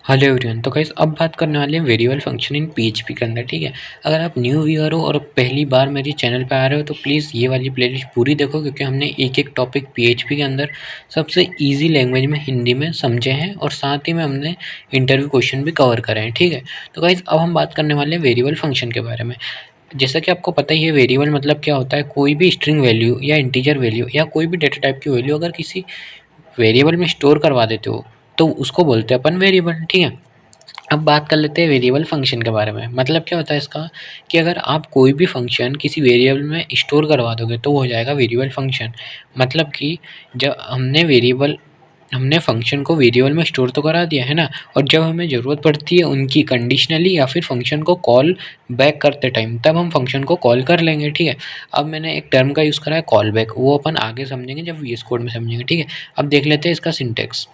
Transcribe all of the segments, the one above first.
Hello everyone. तो guys अब बात करने वाले हैं वेरिएबल फंक्शन इन पीएचपी के अंदर। ठीक है, अगर आप न्यू व्यूअर हो और पहली बार मेरे चैनल पे आ रहे हो तो प्लीज़ ये वाली प्लेलिस्ट पूरी देखो, क्योंकि हमने एक एक टॉपिक पीएचपी के अंदर सबसे इजी लैंग्वेज में हिंदी में समझे हैं और साथ ही में हमने इंटरव्यू क्वेश्चन भी कवर करे हैं। ठीक है, तो गाइस अब हम बात करने वाले हैं वेरिएबल फंक्शन के बारे में। जैसा कि आपको पता ही है, वेरिएबल मतलब क्या होता है, कोई भी स्ट्रिंग वैल्यू या इंटीजर वैल्यू या कोई भी डेटा टाइप की वैल्यू अगर किसी वेरिएबल में स्टोर करवा देते हो तो उसको बोलते हैं अपन वेरिएबल। ठीक है, अब बात कर लेते हैं वेरिएबल फंक्शन के बारे में। मतलब क्या होता है इसका, कि अगर आप कोई भी फंक्शन किसी वेरिएबल में स्टोर करवा दोगे तो वो हो जाएगा वेरिएबल फंक्शन। मतलब कि जब हमने फंक्शन को वेरिएबल में स्टोर तो करा दिया है ना, और जब हमें ज़रूरत पड़ती है उनकी कंडीशनली या फिर फंक्शन को कॉल बैक करते टाइम, तब हम फंक्शन को कॉल कर लेंगे। ठीक है, अब मैंने एक टर्म का यूज़ करा है कॉल बैक, वो अपन आगे समझेंगे जब वीएस कोड में समझेंगे। ठीक है, अब देख लेते हैं इसका सिंटेक्स।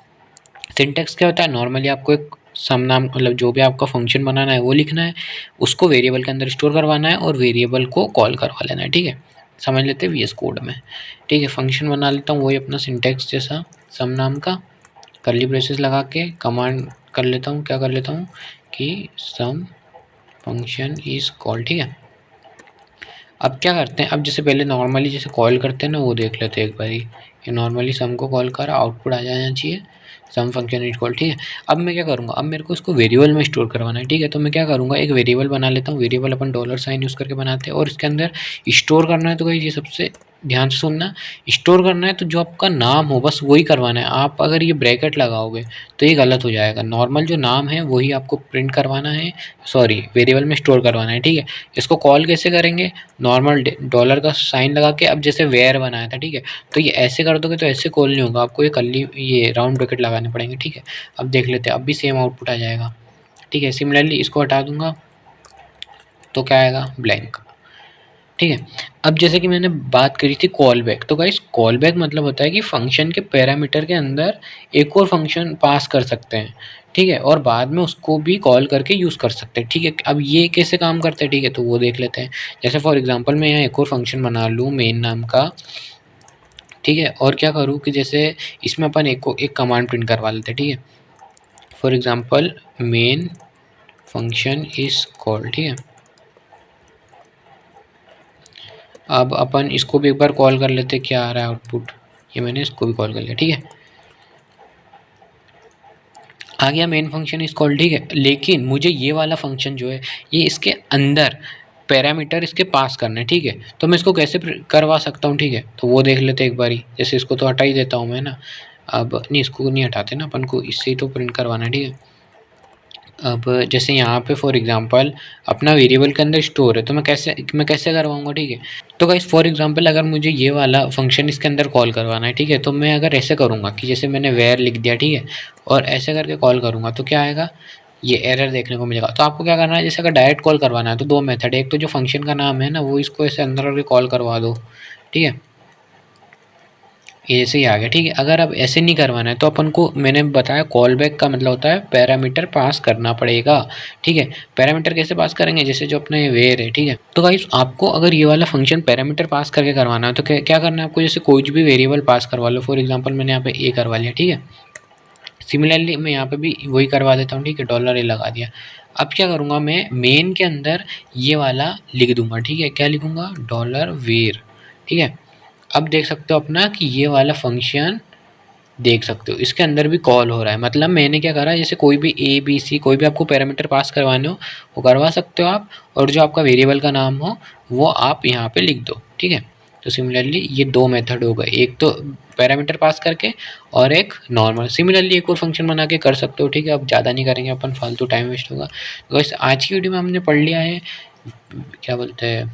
सिंटेक्स क्या होता है, नॉर्मली आपको एक सम नाम मतलब जो भी आपका फंक्शन बनाना है वो लिखना है, उसको वेरिएबल के अंदर स्टोर करवाना है और वेरिएबल को कॉल करवा लेना है। ठीक है, समझ लेते हैं वीएस कोड में। ठीक है, फंक्शन बना लेता हूँ वही अपना सिंटेक्स जैसा, सम नाम का कर्ली ब्रेसेस लगा के कमांड कर लेता हूँ, क्या कर लेता हूँ कि सम फंक्शन इज कॉल। ठीक है, अब क्या करते हैं, अब जैसे पहले नॉर्मली जैसे कॉल करते हैं ना वो देख लेते हैं एक बारी। ये नॉर्मली सम को कॉल करा, आउटपुट आ जाना चाहिए सम फंक्शन इज कॉल। ठीक है, अब मैं क्या करूँगा, अब मेरे को इसको वेरिएबल में स्टोर करवाना है। ठीक है, तो मैं क्या करूँगा, एक वेरिएबल बना लेता हूँ। वेरिएबल अपन डॉलर साइन यूज़ करके बनाते हैं और इसके अंदर स्टोर करना है। तो भाई ये सबसे ध्यान से सुनना, स्टोर करना है तो जो आपका नाम हो बस वही करवाना है। आप अगर ये ब्रैकेट लगाओगे तो ये गलत हो जाएगा। नॉर्मल जो नाम है वही आपको प्रिंट करवाना है, सॉरी वेरिएबल में स्टोर करवाना है। ठीक है, इसको कॉल कैसे करेंगे, नॉर्मल डॉलर का साइन लगा के। अब जैसे वेयर बनाया था, ठीक है, तो ये ऐसे कर दोगे तो ऐसे कॉल नहीं होगा, आपको ये राउंड ब्रैकेट लगाने पड़ेंगे। ठीक है, अब देख लेते हैं, अब भी सेम आउटपुट आ जाएगा। ठीक है, सिमिलरली इसको हटा दूंगा तो क्या आएगा, ब्लैंक। ठीक है, अब जैसे कि मैंने बात करी थी कॉल बैक, तो गाइस कॉल बैक मतलब होता है कि फंक्शन के पैरामीटर के अंदर एक और फंक्शन पास कर सकते हैं। ठीक है, और बाद में उसको भी कॉल करके यूज़ कर सकते हैं। ठीक है, अब ये कैसे काम करते हैं, ठीक है, तो वो देख लेते हैं। जैसे फॉर एग्जांपल मैं यहाँ एक और फंक्शन बना लूँ मेन नाम का। ठीक है, और क्या करूँ कि जैसे इसमें अपन एक कमांड प्रिंट करवा लेते हैं। ठीक है, for example main function is called. ठीक है, अब अपन इसको भी एक बार कॉल कर लेते, क्या आ रहा है आउटपुट, ये मैंने इसको भी कॉल कर लिया। ठीक है, आ गया मेन फंक्शन इज कॉल्ड। ठीक है, लेकिन मुझे ये वाला फंक्शन जो है ये इसके अंदर पैरामीटर इसके पास करना है। ठीक है, तो मैं इसको कैसे करवा सकता हूँ, ठीक है, तो वो देख लेते एक बारी। जैसे इसको तो हटा ही देता हूँ मैं ना, अब नहीं इसको नहीं हटाते ना, अपन को इससे ही तो प्रिंट करवाना है। ठीक है, अब जैसे यहाँ पे फॉर एग्जांपल अपना वेरिएबल के अंदर स्टोर है, तो मैं कैसे करवाऊँगा। ठीक है, तो गाइस फॉर एग्जांपल अगर मुझे ये वाला फंक्शन इसके अंदर कॉल करवाना है, ठीक है, तो मैं अगर ऐसे करूँगा कि जैसे मैंने वेयर लिख दिया, ठीक है, और ऐसे करके कॉल करूँगा तो क्या आएगा, ये एरर देखने को मिलेगा। तो आपको क्या करना है, जैसे अगर डायरेक्ट कॉल करवाना है तो दो मेथड है, एक तो जो फंक्शन का नाम है ना वो इसको ऐसे अंदर करके कॉल करवा दो। ठीक है, ये ऐसे ही आ गया। ठीक है, अगर अब ऐसे नहीं करवाना है तो अपन को मैंने बताया कॉल बैक का मतलब होता है पैरामीटर पास करना पड़ेगा। ठीक है, पैरामीटर कैसे पास करेंगे, जैसे जो अपने वेयर है। ठीक है, तो गाइस आपको अगर ये वाला फंक्शन पैरामीटर पास करके करवाना है तो क्या करना है आपको, जैसे कोई भी वेरिएबल पास करवा लो। फॉर एग्जाम्पल मैंने यहाँ पे ए करवा लिया। ठीक है, सिमिलरली मैं यहाँ पे भी वही करवा देता हूँ। ठीक है, डॉलर ए लगा दिया। अब क्या करूँगा, मैं मेन के अंदर ये वाला लिख दूंगा। ठीक है, क्या लिखूंगा, डॉलर वेर। ठीक है, अब देख सकते हो अपना कि ये वाला फंक्शन देख सकते हो इसके अंदर भी कॉल हो रहा है। मतलब मैंने क्या करा, जैसे कोई भी ए बी सी कोई भी आपको पैरामीटर पास करवाने हो वो करवा सकते हो आप, और जो आपका वेरिएबल का नाम हो वो आप यहाँ पे लिख दो। ठीक है, तो सिमिलरली ये दो मेथड हो गए, एक तो पैरामीटर पास करके और एक नॉर्मल। सिमिलरली एक और फंक्शन बना के कर सकते हो। ठीक है, अब ज़्यादा नहीं करेंगे अपन, फालतू टाइम वेस्ट होगा। तो बस आज की वीडियो में हमने पढ़ लिया है क्या बोलते हैं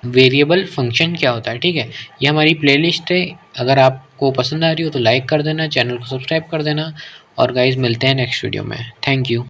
वेरिएबल फंक्शन क्या होता है। ठीक है, ये हमारी प्लेलिस्ट है, अगर आपको पसंद आ रही हो तो लाइक कर देना, चैनल को सब्सक्राइब कर देना, और गाइज मिलते हैं नेक्स्ट वीडियो में। Thank you.